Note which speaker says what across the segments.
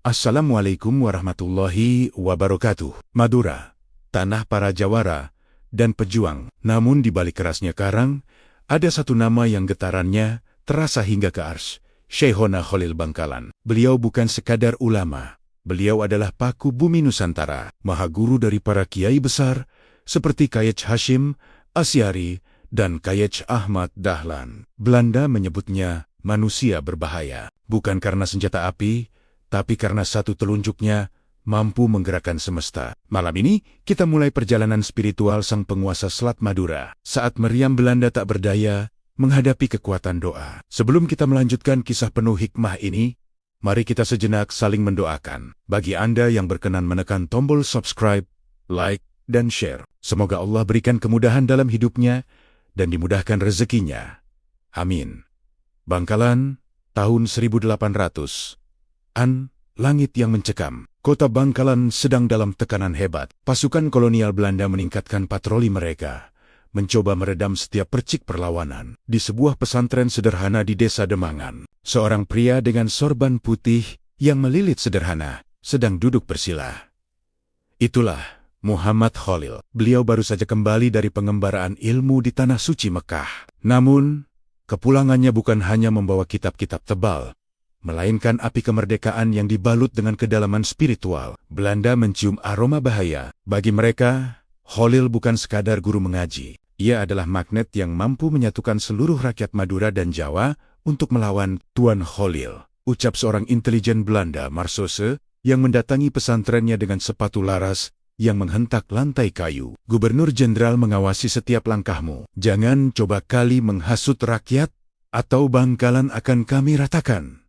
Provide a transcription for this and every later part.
Speaker 1: Assalamualaikum warahmatullahi wabarakatuh. Madura, tanah para jawara dan pejuang. Namun di balik kerasnya karang, ada satu nama yang getarannya terasa hingga ke arsy. Syekhona Khalil Bangkalan. Beliau bukan sekadar ulama. Beliau adalah paku bumi Nusantara, maha guru dari para kiai besar seperti Kyai Hashim Asy'ari dan Kyai Ahmad Dahlan. Belanda menyebutnya manusia berbahaya, bukan karena senjata api, tapi karena satu telunjuknya mampu menggerakkan semesta. Malam ini, kita mulai perjalanan spiritual sang penguasa Selat Madura. Saat meriam Belanda tak berdaya menghadapi kekuatan doa. Sebelum kita melanjutkan kisah penuh hikmah ini, mari kita sejenak saling mendoakan. Bagi Anda yang berkenan menekan tombol subscribe, like, dan share, semoga Allah berikan kemudahan dalam hidupnya dan dimudahkan rezekinya. Amin. Bangkalan, tahun 1800-an, langit yang mencekam. Kota Bangkalan sedang dalam tekanan hebat. Pasukan kolonial Belanda meningkatkan patroli mereka, mencoba meredam setiap percik perlawanan. Di sebuah pesantren sederhana di desa Demangan, seorang pria dengan sorban putih yang melilit sederhana sedang duduk bersila. Itulah Muhammad Khalil. Beliau baru saja kembali dari pengembaraan ilmu di Tanah Suci Mekah. Namun, kepulangannya bukan hanya membawa kitab-kitab tebal, melainkan api kemerdekaan yang dibalut dengan kedalaman spiritual. Belanda mencium aroma bahaya. Bagi mereka, Khalil bukan sekadar guru mengaji. Ia adalah magnet yang mampu menyatukan seluruh rakyat Madura dan Jawa untuk melawan Tuan Khalil. Ucap seorang intelijen Belanda, Marsose, yang mendatangi pesantrennya dengan sepatu laras yang menghentak lantai kayu. Gubernur Jenderal mengawasi setiap langkahmu. Jangan coba kali menghasut rakyat, atau Bangkalan akan kami ratakan.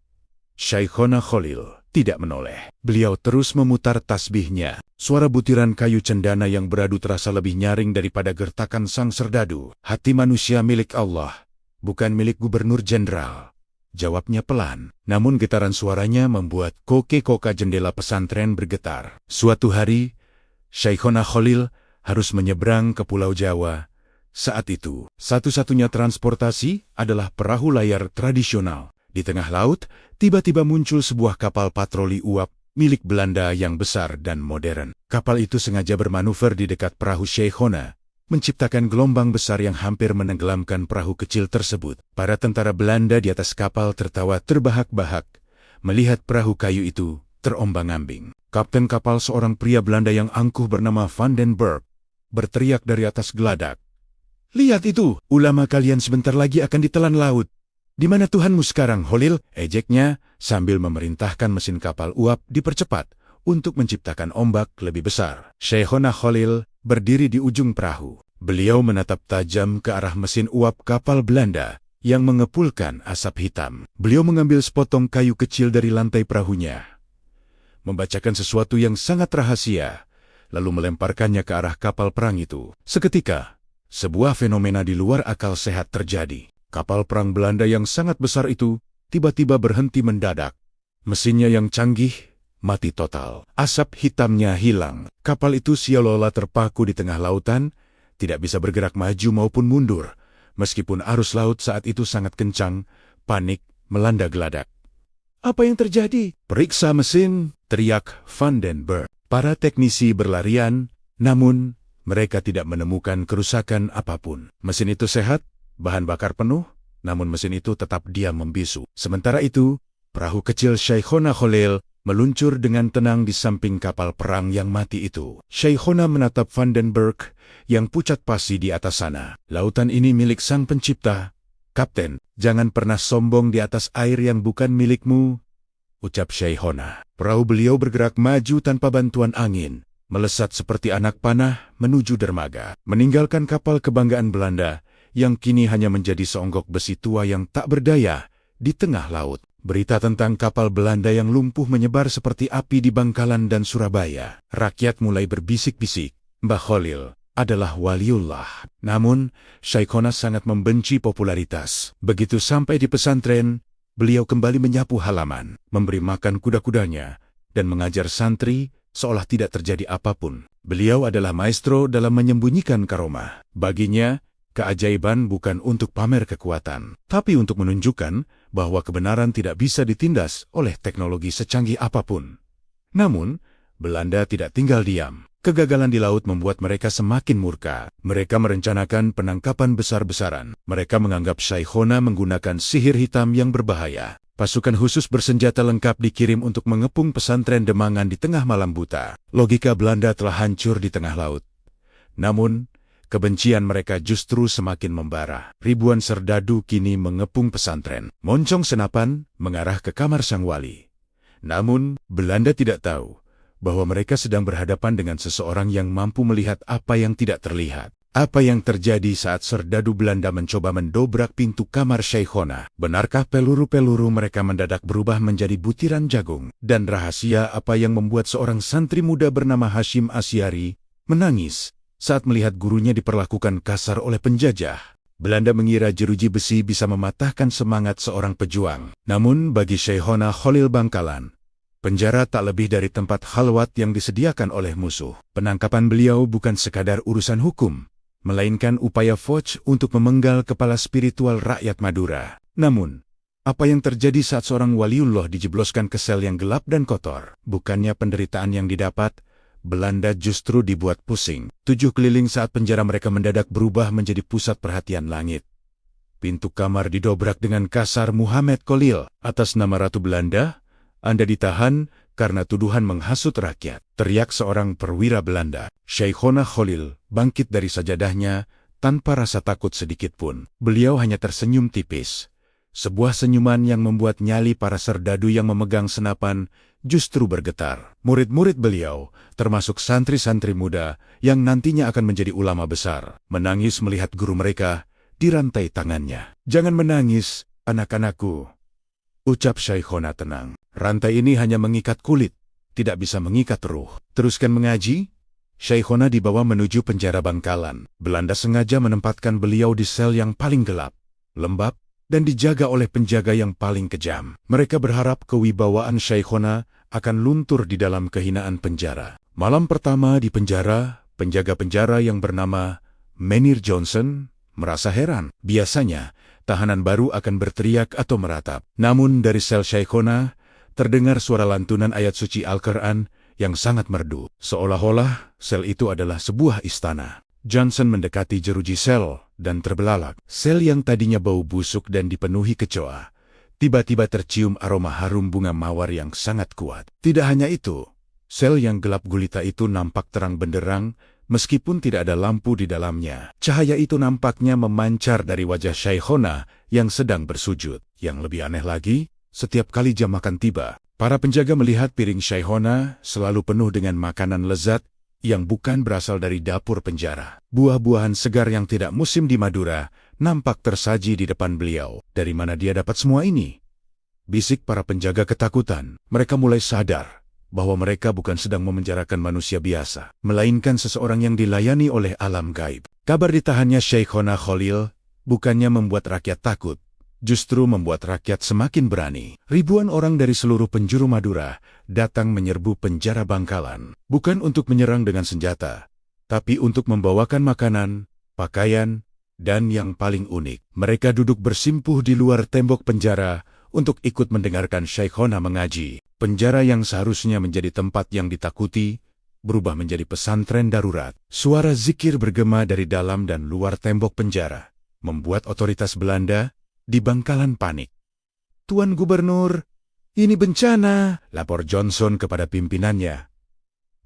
Speaker 1: Syekhona Khalil tidak menoleh. Beliau terus memutar tasbihnya. Suara butiran kayu cendana yang beradu terasa lebih nyaring daripada gertakan sang serdadu. Hati manusia milik Allah, bukan milik Gubernur Jenderal, jawabnya pelan. Namun getaran suaranya membuat koke-koka jendela pesantren bergetar. Suatu hari, Syekhona Khalil harus menyeberang ke Pulau Jawa. Saat itu, satu-satunya transportasi adalah perahu layar tradisional. Di tengah laut, tiba-tiba muncul sebuah kapal patroli uap milik Belanda yang besar dan modern. Kapal itu sengaja bermanuver di dekat perahu Syekhona, menciptakan gelombang besar yang hampir menenggelamkan perahu kecil tersebut. Para tentara Belanda di atas kapal tertawa terbahak-bahak melihat perahu kayu itu terombang-ambing. Kapten kapal, seorang pria Belanda yang angkuh bernama Van den Berg, berteriak dari atas geladak, "Lihat itu, ulama kalian sebentar lagi akan ditelan laut. Di mana Tuhanmu sekarang, Khalil?" ejeknya sambil memerintahkan mesin kapal uap dipercepat untuk menciptakan ombak lebih besar. Syekhona Khalil berdiri di ujung perahu. Beliau menatap tajam ke arah mesin uap kapal Belanda yang mengepulkan asap hitam. Beliau mengambil sepotong kayu kecil dari lantai perahunya, membacakan sesuatu yang sangat rahasia, lalu melemparkannya ke arah kapal perang itu. Seketika, sebuah fenomena di luar akal sehat terjadi. Kapal perang Belanda yang sangat besar itu tiba-tiba berhenti mendadak. Mesinnya yang canggih mati total. Asap hitamnya hilang. Kapal itu seolah-olah terpaku di tengah lautan, tidak bisa bergerak maju maupun mundur. Meskipun arus laut saat itu sangat kencang, panik melanda geladak. "Apa yang terjadi?" "Periksa mesin," teriak Van den Berg. Para teknisi berlarian, namun mereka tidak menemukan kerusakan apapun. Mesin itu sehat, bahan bakar penuh, namun mesin itu tetap diam membisu. Sementara itu, perahu kecil Syekhona Khalil meluncur dengan tenang di samping kapal perang yang mati itu. Syekhona menatap Van den Berg yang pucat pasi di atas sana. "Lautan ini milik Sang Pencipta. Kapten, jangan pernah sombong di atas air yang bukan milikmu," ucap Syekhona. Perahu beliau bergerak maju tanpa bantuan angin, melesat seperti anak panah menuju dermaga, meninggalkan kapal kebanggaan Belanda yang kini hanya menjadi seonggok besi tua yang tak berdaya di tengah laut. Berita tentang kapal Belanda yang lumpuh menyebar seperti api di Bangkalan dan Surabaya. Rakyat mulai berbisik-bisik, Mbah Khalil adalah waliullah. Namun, Syekhona sangat membenci popularitas. Begitu sampai di pesantren, beliau kembali menyapu halaman, memberi makan kuda-kudanya, dan mengajar santri seolah tidak terjadi apapun. Beliau adalah maestro dalam menyembunyikan karomah. Baginya, keajaiban bukan untuk pamer kekuatan, tapi untuk menunjukkan bahwa kebenaran tidak bisa ditindas oleh teknologi secanggih apapun. Namun, Belanda tidak tinggal diam. Kegagalan di laut membuat mereka semakin murka. Mereka merencanakan penangkapan besar-besaran. Mereka menganggap Shaykhona menggunakan sihir hitam yang berbahaya. Pasukan khusus bersenjata lengkap dikirim untuk mengepung pesantren Demangan di tengah malam buta. Logika Belanda telah hancur di tengah laut. Namun, kebencian mereka justru semakin membara. Ribuan serdadu kini mengepung pesantren. Moncong senapan mengarah ke kamar sang wali. Namun, Belanda tidak tahu bahwa mereka sedang berhadapan dengan seseorang yang mampu melihat apa yang tidak terlihat. Apa yang terjadi saat serdadu Belanda mencoba mendobrak pintu kamar Shaykhona? Benarkah peluru-peluru mereka mendadak berubah menjadi butiran jagung? Dan rahasia apa yang membuat seorang santri muda bernama Hashim Asyari menangis saat melihat gurunya diperlakukan kasar oleh penjajah? Belanda mengira jeruji besi bisa mematahkan semangat seorang pejuang. Namun bagi Shaykhona Khalil Bangkalan, penjara tak lebih dari tempat khalwat yang disediakan oleh musuh. Penangkapan beliau bukan sekadar urusan hukum, melainkan upaya Foch untuk memenggal kepala spiritual rakyat Madura. Namun, apa yang terjadi saat seorang waliullah dijebloskan ke sel yang gelap dan kotor? Bukannya penderitaan yang didapat, Belanda justru dibuat pusing. 7 keliling saat penjara mereka mendadak berubah menjadi pusat perhatian langit. Pintu kamar didobrak dengan kasar. Muhammad Khalil, atas nama Ratu Belanda, Anda ditahan karena tuduhan menghasut rakyat, teriak seorang perwira Belanda. Shaykhona Khalil bangkit dari sajadahnya tanpa rasa takut sedikit pun. Beliau hanya tersenyum tipis. Sebuah senyuman yang membuat nyali para serdadu yang memegang senapan justru bergetar. Murid-murid beliau, termasuk santri-santri muda yang nantinya akan menjadi ulama besar, menangis melihat guru mereka dirantai tangannya. "Jangan menangis, anak-anakku," ucap Shaykhona tenang. "Rantai ini hanya mengikat kulit, tidak bisa mengikat ruh. Teruskan mengaji." Shaykhona dibawa menuju penjara Bangkalan. Belanda sengaja menempatkan beliau di sel yang paling gelap, lembab, dan dijaga oleh penjaga yang paling kejam. Mereka berharap kewibawaan Shaykhona akan luntur di dalam kehinaan penjara. Malam pertama di penjara, penjaga penjara yang bernama Menir Johnson merasa heran. Biasanya, tahanan baru akan berteriak atau meratap. Namun dari sel Shaykhona terdengar suara lantunan ayat suci Al-Quran yang sangat merdu. Seolah-olah sel itu adalah sebuah istana. Johnson mendekati jeruji sel dan terbelalak. Sel yang tadinya bau busuk dan dipenuhi kecoa, tiba-tiba tercium aroma harum bunga mawar yang sangat kuat. Tidak hanya itu, sel yang gelap gulita itu nampak terang benderang meskipun tidak ada lampu di dalamnya. Cahaya itu nampaknya memancar dari wajah Shaykhona yang sedang bersujud. Yang lebih aneh lagi, setiap kali jam makan tiba, para penjaga melihat piring Shaykhona selalu penuh dengan makanan lezat yang bukan berasal dari dapur penjara. Buah-buahan segar yang tidak musim di Madura nampak tersaji di depan beliau. Dari mana dia dapat semua ini? Bisik para penjaga ketakutan. Mereka mulai sadar bahwa mereka bukan sedang memenjarakan manusia biasa, melainkan seseorang yang dilayani oleh alam gaib. Kabar ditahannya Shaykhona Khalil bukannya membuat rakyat takut, justru membuat rakyat semakin berani. Ribuan orang dari seluruh penjuru Madura datang menyerbu penjara Bangkalan, bukan untuk menyerang dengan senjata, tapi untuk membawakan makanan, pakaian, dan yang paling unik, mereka duduk bersimpuh di luar tembok penjara untuk ikut mendengarkan Shaykhona mengaji. Penjara yang seharusnya menjadi tempat yang ditakuti, berubah menjadi pesantren darurat. Suara zikir bergema dari dalam dan luar tembok penjara, membuat otoritas Belanda di Bangkalan panik. "Tuan Gubernur, ini bencana," lapor Johnson kepada pimpinannya.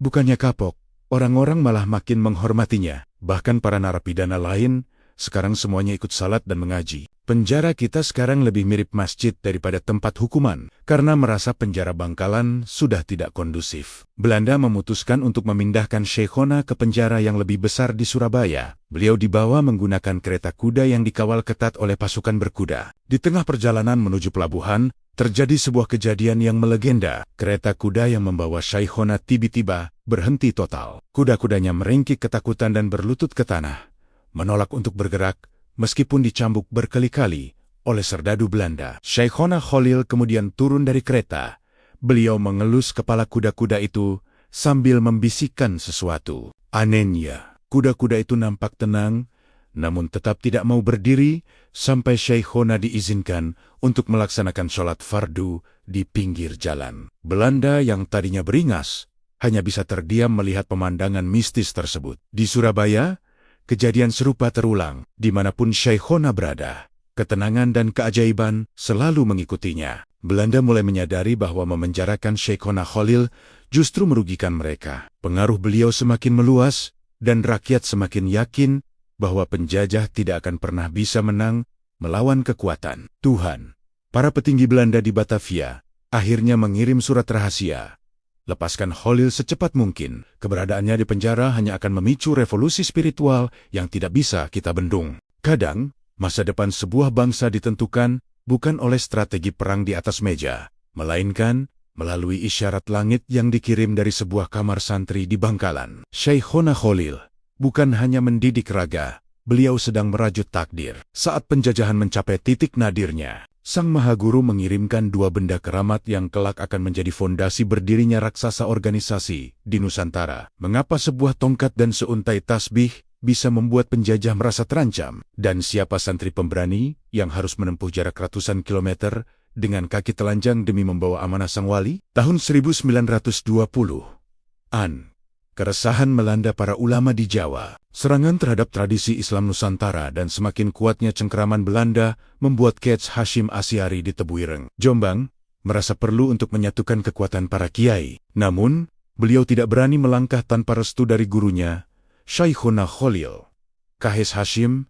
Speaker 1: Bukannya kapok, orang-orang malah makin menghormatinya. Bahkan para narapidana lain sekarang semuanya ikut salat dan mengaji. Penjara kita sekarang lebih mirip masjid daripada tempat hukuman, karena merasa penjara Bangkalan sudah tidak kondusif. Belanda memutuskan untuk memindahkan Shaykhona ke penjara yang lebih besar di Surabaya. Beliau dibawa menggunakan kereta kuda yang dikawal ketat oleh pasukan berkuda. Di tengah perjalanan menuju pelabuhan, terjadi sebuah kejadian yang melegenda. Kereta kuda yang membawa Shaykhona tiba-tiba berhenti total. Kuda-kudanya meringkik ketakutan dan berlutut ke tanah, menolak untuk bergerak, meskipun dicambuk berkali-kali oleh serdadu Belanda. Shaykhona Khalil kemudian turun dari kereta. Beliau mengelus kepala kuda-kuda itu sambil membisikkan sesuatu. Anehnya, kuda-kuda itu nampak tenang, namun tetap tidak mau berdiri sampai Shaykhona diizinkan untuk melaksanakan sholat fardu di pinggir jalan. Belanda yang tadinya beringas hanya bisa terdiam melihat pemandangan mistis tersebut. Di Surabaya, kejadian serupa terulang. Dimanapun Shaykhona berada, ketenangan dan keajaiban selalu mengikutinya. Belanda mulai menyadari bahwa memenjarakan Shaykhona Khalil justru merugikan mereka. Pengaruh beliau semakin meluas, dan rakyat semakin yakin bahwa penjajah tidak akan pernah bisa menang melawan kekuatan Tuhan. Para petinggi Belanda di Batavia akhirnya mengirim surat rahasia. Lepaskan Khalil secepat mungkin. Keberadaannya di penjara hanya akan memicu revolusi spiritual yang tidak bisa kita bendung. Kadang, masa depan sebuah bangsa ditentukan bukan oleh strategi perang di atas meja, melainkan melalui isyarat langit yang dikirim dari sebuah kamar santri di Bangkalan. Shaykhona Khalil bukan hanya mendidik raga, beliau sedang merajut takdir. Saat penjajahan mencapai titik nadirnya, Sang Maha Guru mengirimkan dua benda keramat yang kelak akan menjadi fondasi berdirinya raksasa organisasi di Nusantara. Mengapa sebuah tongkat dan seuntai tasbih bisa membuat penjajah merasa terancam? Dan siapa santri pemberani yang harus menempuh jarak ratusan kilometer dengan kaki telanjang demi membawa amanah Sang Wali? Tahun 1920-an, keresahan melanda para ulama di Jawa. Serangan terhadap tradisi Islam Nusantara dan semakin kuatnya cengkeraman Belanda membuat Kiai Hasyim Asy'ari di Tebuireng, Jombang, merasa perlu untuk menyatukan kekuatan para kiai. Namun, beliau tidak berani melangkah tanpa restu dari gurunya, Shaykhona Khalil. Kiai Hasyim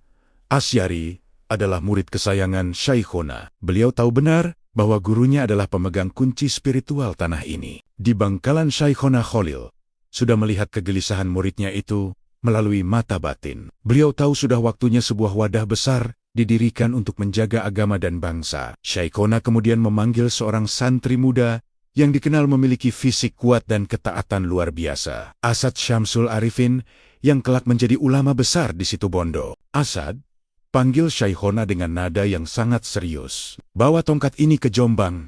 Speaker 1: Asy'ari adalah murid kesayangan Shaykhona. Beliau tahu benar bahwa gurunya adalah pemegang kunci spiritual tanah ini. Di Bangkalan, Shaykhona Khalil sudah melihat kegelisahan muridnya itu melalui mata batin. Beliau tahu sudah waktunya sebuah wadah besar didirikan untuk menjaga agama dan bangsa. Shaykhona kemudian memanggil seorang santri muda yang dikenal memiliki fisik kuat dan ketaatan luar biasa, Asad Syamsul Arifin, yang kelak menjadi ulama besar di Situbondo. Asad, panggil Shaykhona dengan nada yang sangat serius. Bawa tongkat ini ke Jombang.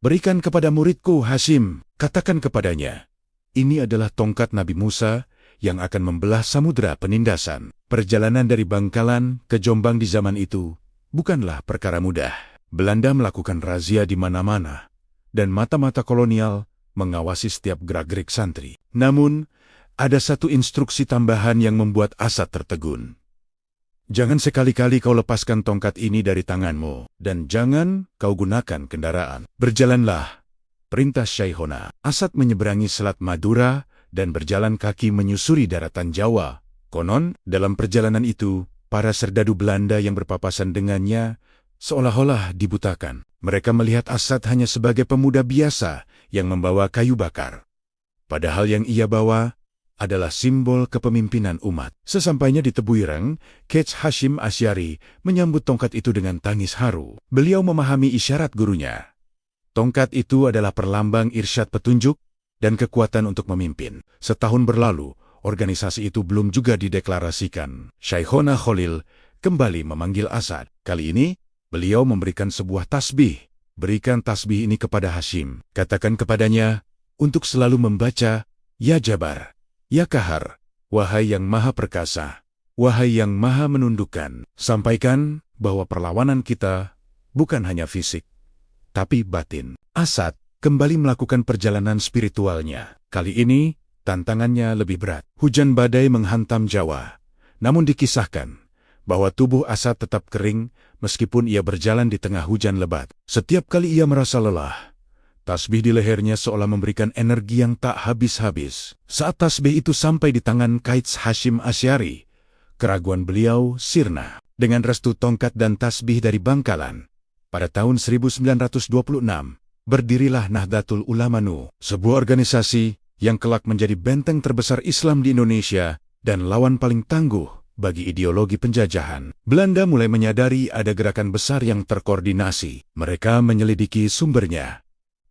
Speaker 1: Berikan kepada muridku Hasyim. Katakan kepadanya, ini adalah tongkat Nabi Musa yang akan membelah samudera penindasan. Perjalanan dari Bangkalan ke Jombang di zaman itu bukanlah perkara mudah. Belanda melakukan razia di mana-mana, dan mata-mata kolonial mengawasi setiap gerak-gerik santri. Namun, ada satu instruksi tambahan yang membuat Asad tertegun. Jangan sekali-kali kau lepaskan tongkat ini dari tanganmu, dan jangan kau gunakan kendaraan. Berjalanlah, perintah Shaykhona. Asad menyeberangi Selat Madura dan berjalan kaki menyusuri daratan Jawa. Konon, dalam perjalanan itu, para serdadu Belanda yang berpapasan dengannya seolah-olah dibutakan. Mereka melihat Asad hanya sebagai pemuda biasa yang membawa kayu bakar. Padahal yang ia bawa adalah simbol kepemimpinan umat. Sesampainya di Tebuireng, Kiai Hasyim Asy'ari menyambut tongkat itu dengan tangis haru. Beliau memahami isyarat gurunya. Tongkat itu adalah perlambang irsyad petunjuk dan kekuatan untuk memimpin. Setahun berlalu, organisasi itu belum juga dideklarasikan. Shaykhona Khalil kembali memanggil Asad. Kali ini, beliau memberikan sebuah tasbih. Berikan tasbih ini kepada Hasyim. Katakan kepadanya untuk selalu membaca, Ya Jabar, Ya Kahar, wahai yang maha perkasa, wahai yang maha menundukkan. Sampaikan bahwa perlawanan kita bukan hanya fisik, tapi batin. Asad kembali melakukan perjalanan spiritualnya. Kali ini, tantangannya lebih berat. Hujan badai menghantam Jawa. Namun dikisahkan bahwa tubuh Asad tetap kering meskipun ia berjalan di tengah hujan lebat. Setiap kali ia merasa lelah, tasbih di lehernya seolah memberikan energi yang tak habis-habis. Saat tasbih itu sampai di tangan Kiai Hasyim Asy'ari, keraguan beliau sirna. Dengan restu tongkat dan tasbih dari Bangkalan, pada tahun 1926, berdirilah Nahdlatul Ulama NU, sebuah organisasi yang kelak menjadi benteng terbesar Islam di Indonesia dan lawan paling tangguh bagi ideologi penjajahan. Belanda mulai menyadari ada gerakan besar yang terkoordinasi. Mereka menyelidiki sumbernya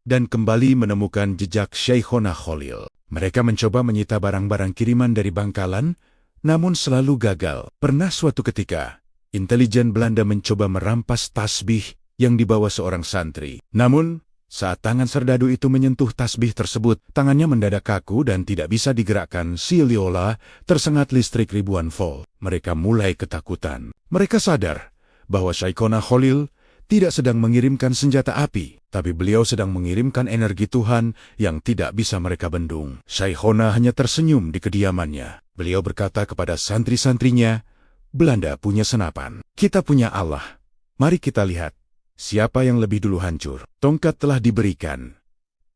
Speaker 1: dan kembali menemukan jejak Shaykhona Khalil. Mereka mencoba menyita barang-barang kiriman dari Bangkalan, namun selalu gagal. Pernah suatu ketika, intelijen Belanda mencoba merampas tasbih yang dibawa seorang santri. Namun, Saat tangan serdadu itu menyentuh tasbih tersebut, tangannya mendadak kaku dan tidak bisa digerakkan. Si Liola tersengat listrik ribuan volt. Mereka mulai ketakutan. Mereka sadar bahwa Syekhona Khalil tidak sedang mengirimkan senjata api, tapi beliau sedang mengirimkan energi Tuhan yang tidak bisa mereka bendung. Syekhona hanya tersenyum di kediamannya. Beliau berkata kepada santri-santrinya, "Belanda punya senapan. Kita punya Allah. Mari kita lihat siapa yang lebih dulu hancur." Tongkat telah diberikan.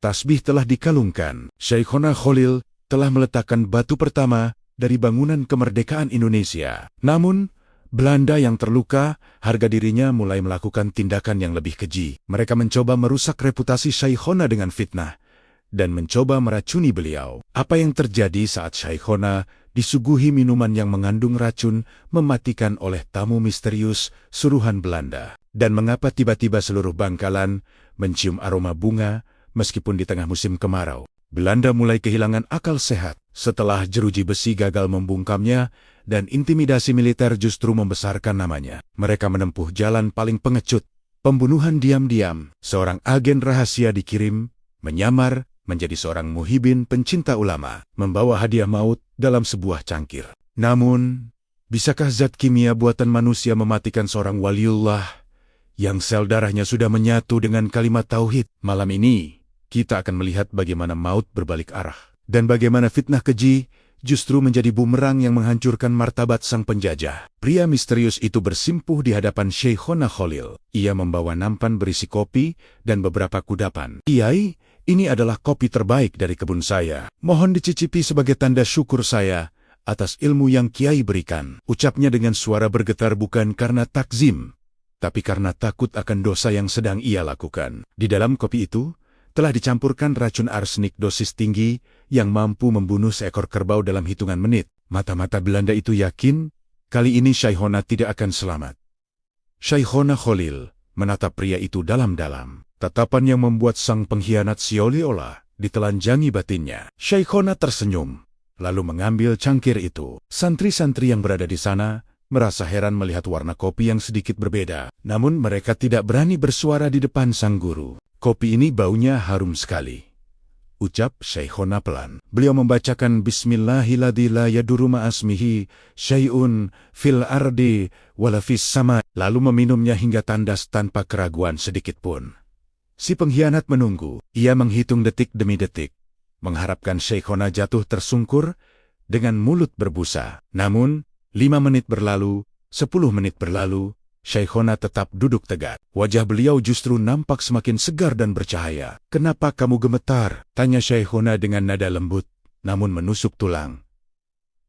Speaker 1: Tasbih telah dikalungkan. Syekhona Khalil telah meletakkan batu pertama dari bangunan kemerdekaan Indonesia. Namun, Belanda yang terluka, harga dirinya mulai melakukan tindakan yang lebih keji. Mereka mencoba merusak reputasi Syekhona dengan fitnah dan mencoba meracuni beliau. Apa yang terjadi saat Syekhona disuguhi minuman yang mengandung racun mematikan oleh tamu misterius suruhan Belanda? Dan mengapa tiba-tiba seluruh Bangkalan mencium aroma bunga meskipun di tengah musim kemarau? Belanda mulai kehilangan akal sehat setelah jeruji besi gagal membungkamnya dan intimidasi militer justru membesarkan namanya. Mereka menempuh jalan paling pengecut, pembunuhan diam-diam. Seorang agen rahasia dikirim, menyamar menjadi seorang muhibin pencinta ulama, membawa hadiah maut dalam sebuah cangkir. Namun, bisakah zat kimia buatan manusia mematikan seorang waliullah yang sel darahnya sudah menyatu dengan kalimat tauhid? Malam ini, kita akan melihat bagaimana maut berbalik arah, dan bagaimana fitnah keji justru menjadi bumerang yang menghancurkan martabat sang penjajah. Pria misterius itu bersimpuh di hadapan Syekhona Khalil. Ia membawa nampan berisi kopi dan beberapa kudapan. "Kiai, ini adalah kopi terbaik dari kebun saya. Mohon dicicipi sebagai tanda syukur saya atas ilmu yang Kiai berikan," ucapnya dengan suara bergetar, bukan karena takzim, tapi karena takut akan dosa yang sedang ia lakukan. Di dalam kopi itu telah dicampurkan racun arsenik dosis tinggi yang mampu membunuh seekor kerbau dalam hitungan menit. Mata-mata Belanda itu yakin kali ini Syekhona tidak akan selamat. Syekhona Khalil menatap pria itu dalam-dalam. Tatapan yang membuat sang pengkhianat seolah-olah ditelanjangi batinnya. Syekhona tersenyum, lalu mengambil cangkir itu. Santri-santri yang berada di sana merasa heran melihat warna kopi yang sedikit berbeda. Namun mereka tidak berani bersuara di depan sang guru. "Kopi ini baunya harum sekali," ucap Syekhona pelan. Beliau membacakan Bismillahilladzi la yadurru ma'asmihi syai'un fil ardi wala fis sama, lalu meminumnya hingga tandas tanpa keraguan sedikit pun. Si pengkhianat menunggu. Ia menghitung detik demi detik, mengharapkan Syekhona jatuh tersungkur dengan mulut berbusa. Namun, 5 menit berlalu, 10 menit berlalu, Syekhona tetap duduk tegak. Wajah beliau justru nampak semakin segar dan bercahaya. "Kenapa kamu gemetar?" tanya Syekhona dengan nada lembut, namun menusuk tulang.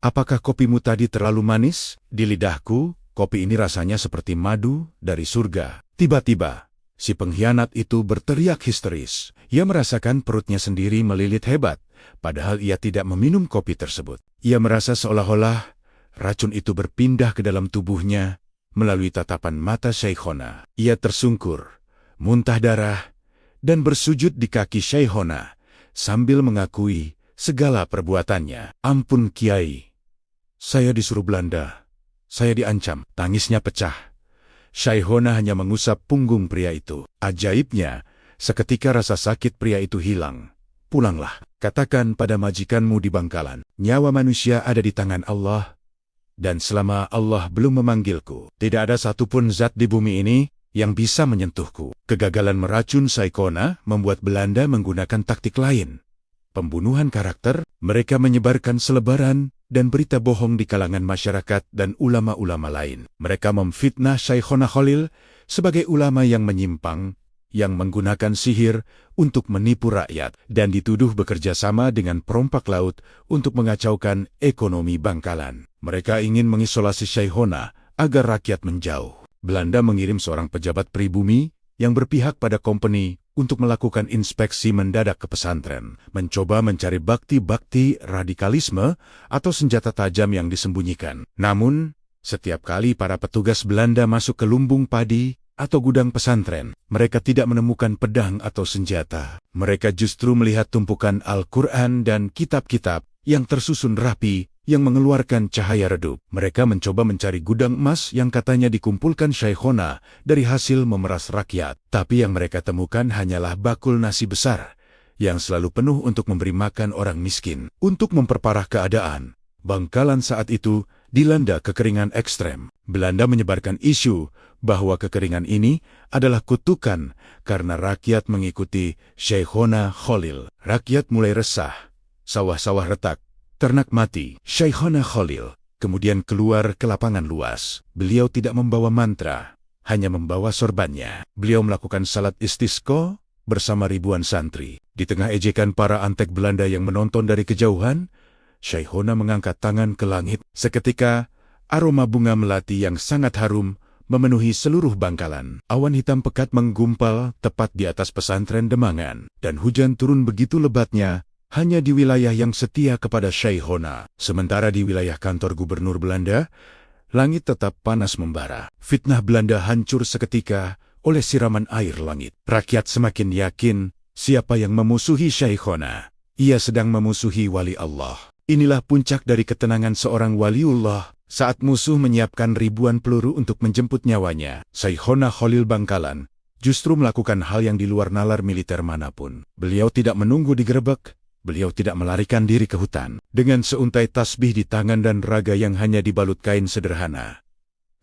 Speaker 1: "Apakah kopimu tadi terlalu manis? Di lidahku, kopi ini rasanya seperti madu dari surga." Tiba-tiba, si pengkhianat itu berteriak histeris. Ia merasakan perutnya sendiri melilit hebat, padahal ia tidak meminum kopi tersebut. Ia merasa seolah-olah racun itu berpindah ke dalam tubuhnya melalui tatapan mata Syekhona. Ia tersungkur, muntah darah, dan bersujud di kaki Syekhona sambil mengakui segala perbuatannya. "Ampun Kiai, saya disuruh Belanda, saya diancam." Tangisnya pecah. Syekhona hanya mengusap punggung pria itu. Ajaibnya, seketika rasa sakit pria itu hilang. "Pulanglah, katakan pada majikanmu di Bangkalan, nyawa manusia ada di tangan Allah, dan selama Allah belum memanggilku, tidak ada satupun zat di bumi ini yang bisa menyentuhku." Kegagalan meracun Syekhona membuat Belanda menggunakan taktik lain. Pembunuhan karakter. Mereka menyebarkan selebaran dan berita bohong di kalangan masyarakat dan ulama-ulama lain. Mereka memfitnah Syekhona Khalil sebagai ulama yang menyimpang, yang menggunakan sihir untuk menipu rakyat, dan dituduh bekerja sama dengan perompak laut untuk mengacaukan ekonomi Bangkalan. Mereka ingin mengisolasi Syekhona agar rakyat menjauh. Belanda mengirim seorang pejabat pribumi yang berpihak pada kompeni untuk melakukan inspeksi mendadak ke pesantren, mencoba mencari bakti-bakti radikalisme atau senjata tajam yang disembunyikan. Namun, setiap kali para petugas Belanda masuk ke lumbung padi atau gudang pesantren, mereka tidak menemukan pedang atau senjata. Mereka justru melihat tumpukan Al-Quran dan kitab-kitab yang tersusun rapi yang mengeluarkan cahaya redup. Mereka mencoba mencari gudang emas yang katanya dikumpulkan Syaikhona dari hasil memeras rakyat. Tapi yang mereka temukan hanyalah bakul nasi besar yang selalu penuh untuk memberi makan orang miskin. Untuk memperparah keadaan, Bangkalan saat itu dilanda kekeringan ekstrem. Belanda menyebarkan isu bahwa kekeringan ini adalah kutukan karena rakyat mengikuti Syaikhona Khalil. Rakyat mulai resah, sawah-sawah retak, ternak mati. Syaikhona Khalil kemudian keluar ke lapangan luas. Beliau tidak membawa mantra, hanya membawa sorbannya. Beliau melakukan salat istisqa bersama ribuan santri. Di tengah ejekan para antek Belanda yang menonton dari kejauhan, Syaikhona mengangkat tangan ke langit. Seketika, aroma bunga melati yang sangat harum memenuhi seluruh Bangkalan. Awan hitam pekat menggumpal tepat di atas pesantren Demangan, dan hujan turun begitu lebatnya hanya di wilayah yang setia kepada Syaikhona. Sementara di wilayah kantor gubernur Belanda, langit tetap panas membara. Fitnah Belanda hancur seketika oleh siraman air langit. Rakyat semakin yakin siapa yang memusuhi Syaikhona. Ia sedang memusuhi wali Allah. Inilah puncak dari ketenangan seorang waliullah saat musuh menyiapkan ribuan peluru untuk menjemput nyawanya. Syaikhona Khalil Bangkalan justru melakukan hal yang di luar nalar militer manapun. Beliau tidak menunggu digerebek, beliau tidak melarikan diri ke hutan. Dengan seuntai tasbih di tangan dan raga yang hanya dibalut kain sederhana,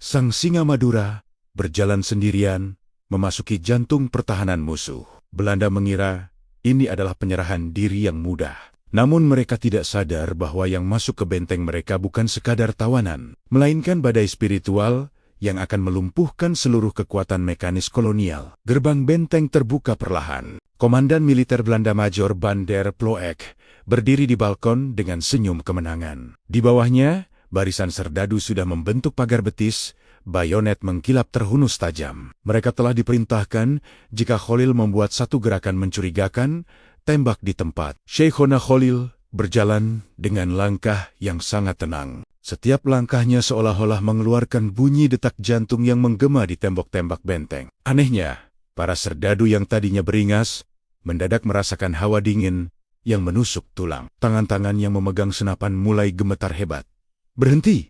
Speaker 1: sang singa Madura berjalan sendirian memasuki jantung pertahanan musuh. Belanda mengira ini adalah penyerahan diri yang mudah. Namun mereka tidak sadar bahwa yang masuk ke benteng mereka bukan sekadar tawanan, melainkan badai spiritual yang akan melumpuhkan seluruh kekuatan mekanis kolonial. Gerbang benteng terbuka perlahan. Komandan militer Belanda Major van der Ploeg berdiri di balkon dengan senyum kemenangan. Di bawahnya, barisan serdadu sudah membentuk pagar betis, bayonet mengkilap terhunus tajam. Mereka telah diperintahkan jika Khalil membuat satu gerakan mencurigakan, tembak di tempat. Syaikhona Khalil berjalan dengan langkah yang sangat tenang. Setiap langkahnya seolah-olah mengeluarkan bunyi detak jantung yang menggema di tembok-tembok benteng. Anehnya, para serdadu yang tadinya beringas, mendadak merasakan hawa dingin yang menusuk tulang. Tangan-tangan yang memegang senapan mulai gemetar hebat. "Berhenti!"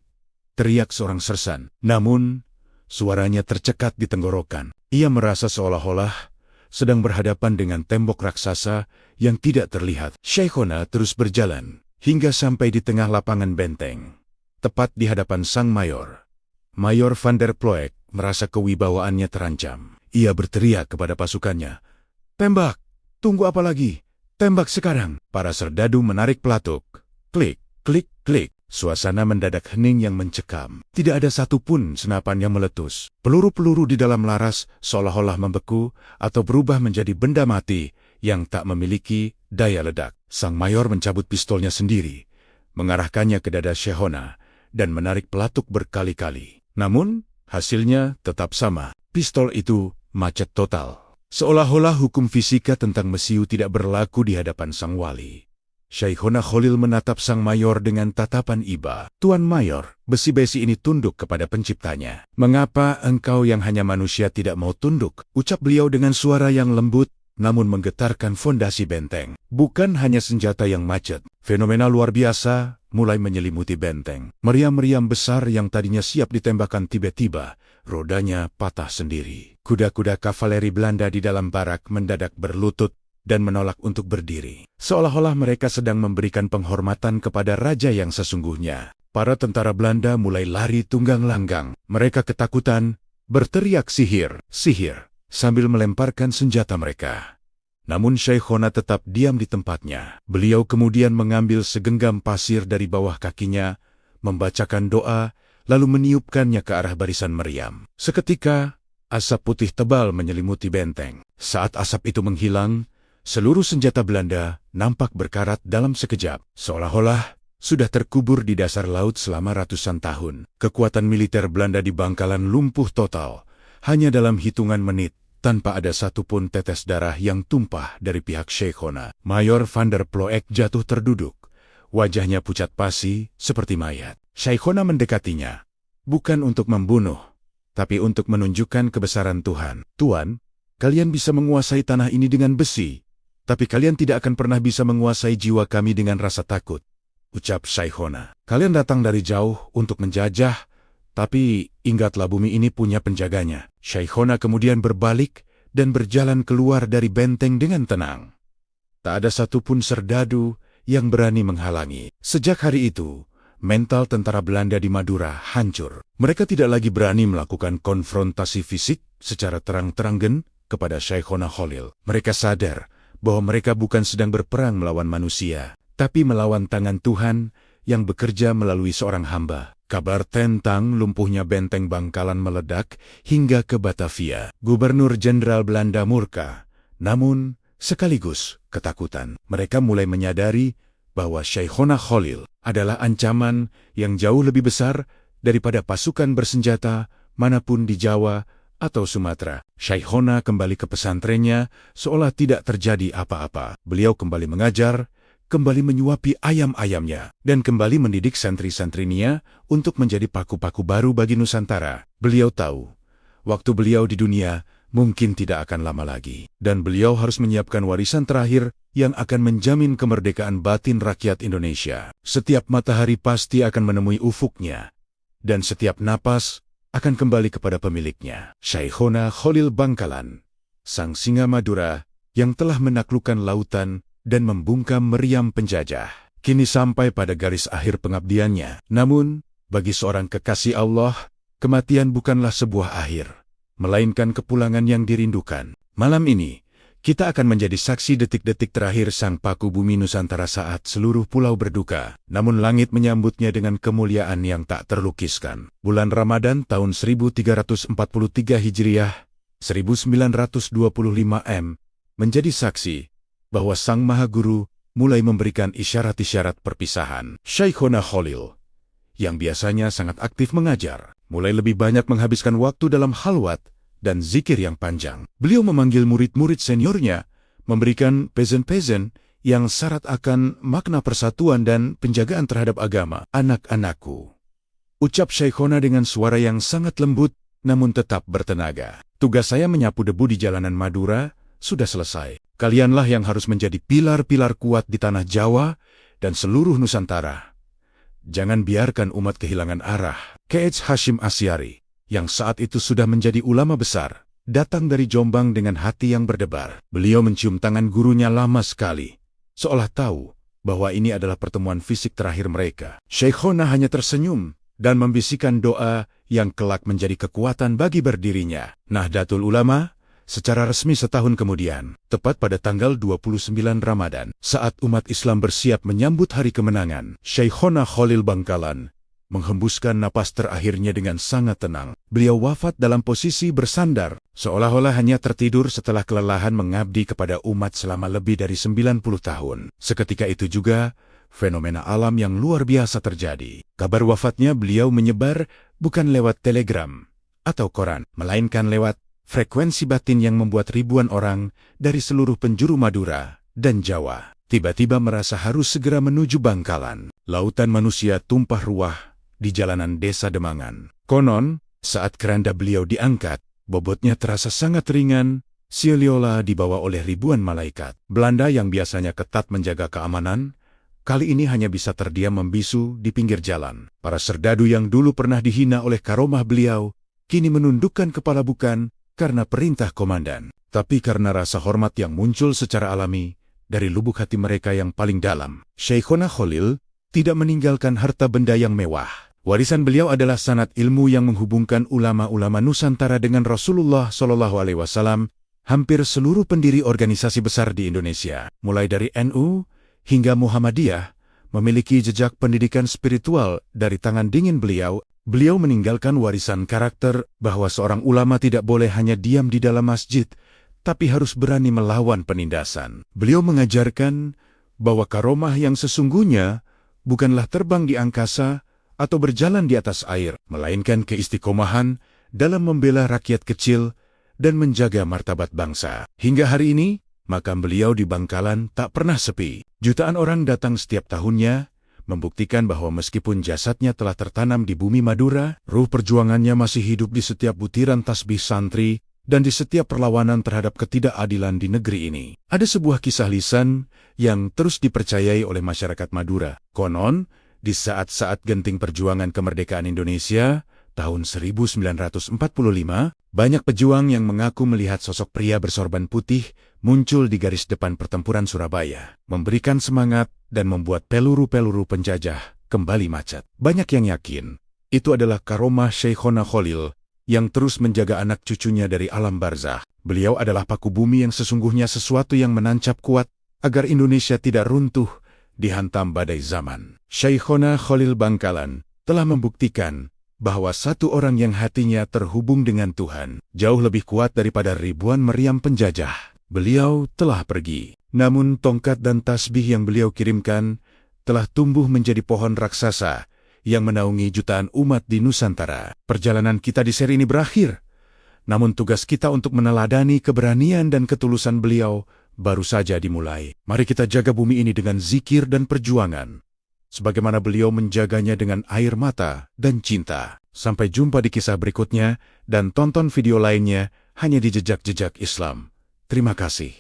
Speaker 1: teriak seorang sersan. Namun, suaranya tercekat di tenggorokan. Ia merasa seolah-olah sedang berhadapan dengan tembok raksasa yang tidak terlihat. Syaikhona terus berjalan hingga sampai di tengah lapangan benteng, tepat di hadapan sang mayor. Mayor van der Ploeg merasa kewibawaannya terancam. Ia berteriak kepada pasukannya, "Tembak! Tunggu apa lagi? Tembak sekarang!" Para serdadu menarik pelatuk. Klik, klik, klik. Suasana mendadak hening yang mencekam. Tidak ada satupun senapan yang meletus. Peluru-peluru di dalam laras seolah-olah membeku atau berubah menjadi benda mati yang tak memiliki daya ledak. Sang mayor mencabut pistolnya sendiri, mengarahkannya ke dada Syaikhona, dan menarik pelatuk berkali-kali. Namun, hasilnya tetap sama. Pistol itu macet total. Seolah-olah hukum fisika tentang mesiu tidak berlaku di hadapan sang wali. Syaikhona Khalil menatap sang mayor dengan tatapan iba. "Tuan Mayor, besi-besi ini tunduk kepada penciptanya. Mengapa engkau yang hanya manusia tidak mau tunduk?" ucap beliau dengan suara yang lembut, namun menggetarkan fondasi benteng. Bukan hanya senjata yang macet. Fenomena luar biasa mulai menyelimuti benteng. Meriam-meriam besar yang tadinya siap ditembakkan tiba-tiba, rodanya patah sendiri. Kuda-kuda kavaleri Belanda di dalam barak mendadak berlutut dan menolak untuk berdiri. Seolah-olah mereka sedang memberikan penghormatan kepada raja yang sesungguhnya. Para tentara Belanda mulai lari tunggang langgang. Mereka ketakutan, berteriak "Sihir! Sihir!" sambil melemparkan senjata mereka. Namun Syaikhona tetap diam di tempatnya. Beliau kemudian mengambil segenggam pasir dari bawah kakinya, membacakan doa, lalu meniupkannya ke arah barisan meriam. Seketika, asap putih tebal menyelimuti benteng. Saat asap itu menghilang, seluruh senjata Belanda nampak berkarat dalam sekejap, seolah-olah sudah terkubur di dasar laut selama ratusan tahun. Kekuatan militer Belanda di Bangkalan lumpuh total, hanya dalam hitungan menit, tanpa ada satupun tetes darah yang tumpah dari pihak Syaikhona. Mayor van der Ploeg jatuh terduduk, wajahnya pucat pasi seperti mayat. Syaikhona mendekatinya, bukan untuk membunuh, tapi untuk menunjukkan kebesaran Tuhan. "Tuan, kalian bisa menguasai tanah ini dengan besi, tapi kalian tidak akan pernah bisa menguasai jiwa kami dengan rasa takut. ucap Shaikhona. Kalian datang dari jauh untuk menjajah, tapi ingatlah bumi ini punya penjaganya. Shaikhona kemudian berbalik dan berjalan keluar dari benteng dengan tenang. Tak ada satupun serdadu yang berani menghalangi. Sejak hari itu, mental tentara Belanda di Madura hancur. Mereka tidak lagi berani melakukan konfrontasi fisik secara terang-terangan kepada Shaikhona Khalil. Mereka sadar bahwa mereka bukan sedang berperang melawan manusia, tapi melawan tangan Tuhan yang bekerja melalui seorang hamba. Kabar tentang lumpuhnya benteng Bangkalan meledak hingga ke Batavia. Gubernur Jenderal Belanda murka, namun sekaligus ketakutan. Mereka mulai menyadari bahwa Shaikhona Khalil adalah ancaman yang jauh lebih besar daripada pasukan bersenjata manapun di Jawa atau Sumatera. Shaikhona kembali ke pesantrennya seolah tidak terjadi apa-apa. Beliau kembali mengajar, kembali menyuapi ayam-ayamnya, dan kembali mendidik santri-santrinya untuk menjadi paku-paku baru bagi Nusantara. Beliau tahu, waktu beliau di dunia mungkin tidak akan lama lagi, dan beliau harus menyiapkan warisan terakhir yang akan menjamin kemerdekaan batin rakyat Indonesia. Setiap matahari pasti akan menemui ufuknya, dan setiap napas akan kembali kepada pemiliknya. Shaikhona Khalil Bangkalan, sang singa Madura yang telah menaklukkan lautan dan membungkam meriam penjajah, kini sampai pada garis akhir pengabdiannya. Namun, bagi seorang kekasih Allah, kematian bukanlah sebuah akhir, melainkan kepulangan yang dirindukan. Malam ini, kita akan menjadi saksi detik-detik terakhir sang paku bumi Nusantara saat seluruh pulau berduka. Namun langit menyambutnya dengan kemuliaan yang tak terlukiskan. Bulan Ramadan tahun 1343 Hijriah, 1925 M, menjadi saksi bahwa Sang Maha Guru mulai memberikan isyarat-isyarat perpisahan. Shaikhona Khalil, yang biasanya sangat aktif mengajar, mulai lebih banyak menghabiskan waktu dalam halwat dan zikir yang panjang. Beliau memanggil murid-murid seniornya, memberikan pezen-pezen yang syarat akan makna persatuan dan penjagaan terhadap agama. Anak-anakku, ucap Shaikhona dengan suara yang sangat lembut namun tetap bertenaga. Tugas saya menyapu debu di jalanan Madura sudah selesai. Kalianlah yang harus menjadi pilar-pilar kuat di tanah Jawa dan seluruh Nusantara. Jangan biarkan umat kehilangan arah. K.H. Hashim Asy'ari, yang saat itu sudah menjadi ulama besar, datang dari Jombang dengan hati yang berdebar. Beliau mencium tangan gurunya lama sekali, seolah tahu bahwa ini adalah pertemuan fisik terakhir mereka. Shaikhona hanya tersenyum dan membisikkan doa yang kelak menjadi kekuatan bagi berdirinya Nahdlatul Ulama secara resmi setahun kemudian, tepat pada tanggal 29 Ramadan, saat umat Islam bersiap menyambut hari kemenangan. Shaikhona Khalil Bangkalan menghembuskan napas terakhirnya dengan sangat tenang. Beliau wafat dalam posisi bersandar, seolah-olah hanya tertidur setelah kelelahan mengabdi kepada umat selama lebih dari 90 tahun. Seketika itu juga, fenomena alam yang luar biasa terjadi. Kabar wafatnya beliau menyebar bukan lewat telegram atau koran, melainkan lewat frekuensi batin yang membuat ribuan orang dari seluruh penjuru Madura dan Jawa tiba-tiba merasa harus segera menuju Bangkalan. Lautan manusia tumpah ruah di jalanan desa Demangan. Konon, saat keranda beliau diangkat, bobotnya terasa sangat ringan, seolah dibawa oleh ribuan malaikat. Belanda yang biasanya ketat menjaga keamanan, kali ini hanya bisa terdiam membisu di pinggir jalan. Para serdadu yang dulu pernah dihina oleh karomah beliau, kini menundukkan kepala bukan karena perintah komandan, tapi karena rasa hormat yang muncul secara alami dari lubuk hati mereka yang paling dalam. Shaikhona Khalil tidak meninggalkan harta benda yang mewah. Warisan beliau adalah sanad ilmu yang menghubungkan ulama-ulama Nusantara dengan Rasulullah SAW. Hampir seluruh pendiri organisasi besar di Indonesia, mulai dari NU hingga Muhammadiyah, memiliki jejak pendidikan spiritual dari tangan dingin beliau. Beliau meninggalkan warisan karakter bahwa seorang ulama tidak boleh hanya diam di dalam masjid, tapi harus berani melawan penindasan. Beliau mengajarkan bahwa karomah yang sesungguhnya bukanlah terbang di angkasa atau berjalan di atas air, melainkan keistiqomahan dalam membela rakyat kecil dan menjaga martabat bangsa. Hingga hari ini, makam beliau di Bangkalan tak pernah sepi. Jutaan orang datang setiap tahunnya, membuktikan bahwa meskipun jasadnya telah tertanam di bumi Madura, ruh perjuangannya masih hidup di setiap butiran tasbih santri dan di setiap perlawanan terhadap ketidakadilan di negeri ini. Ada sebuah kisah lisan yang terus dipercayai oleh masyarakat Madura. Konon, di saat-saat genting perjuangan kemerdekaan Indonesia, tahun 1945, banyak pejuang yang mengaku melihat sosok pria bersorban putih muncul di garis depan pertempuran Surabaya, memberikan semangat dan membuat peluru-peluru penjajah kembali macet. Banyak yang yakin itu adalah karomah Syekhona Khalil yang terus menjaga anak cucunya dari alam barzakh. Beliau adalah paku bumi yang sesungguhnya, sesuatu yang menancap kuat agar Indonesia tidak runtuh dihantam badai zaman. Syekhona Khalil Bangkalan telah membuktikan bahwa satu orang yang hatinya terhubung dengan Tuhan jauh lebih kuat daripada ribuan meriam penjajah. Beliau telah pergi, namun tongkat dan tasbih yang beliau kirimkan telah tumbuh menjadi pohon raksasa yang menaungi jutaan umat di Nusantara. Perjalanan kita di seri ini berakhir, namun tugas kita untuk meneladani keberanian dan ketulusan beliau baru saja dimulai. Mari kita jaga bumi ini dengan zikir dan perjuangan, sebagaimana beliau menjaganya dengan air mata dan cinta. Sampai jumpa di kisah berikutnya, dan tonton video lainnya hanya di Jejak-Jejak Islam. Terima kasih.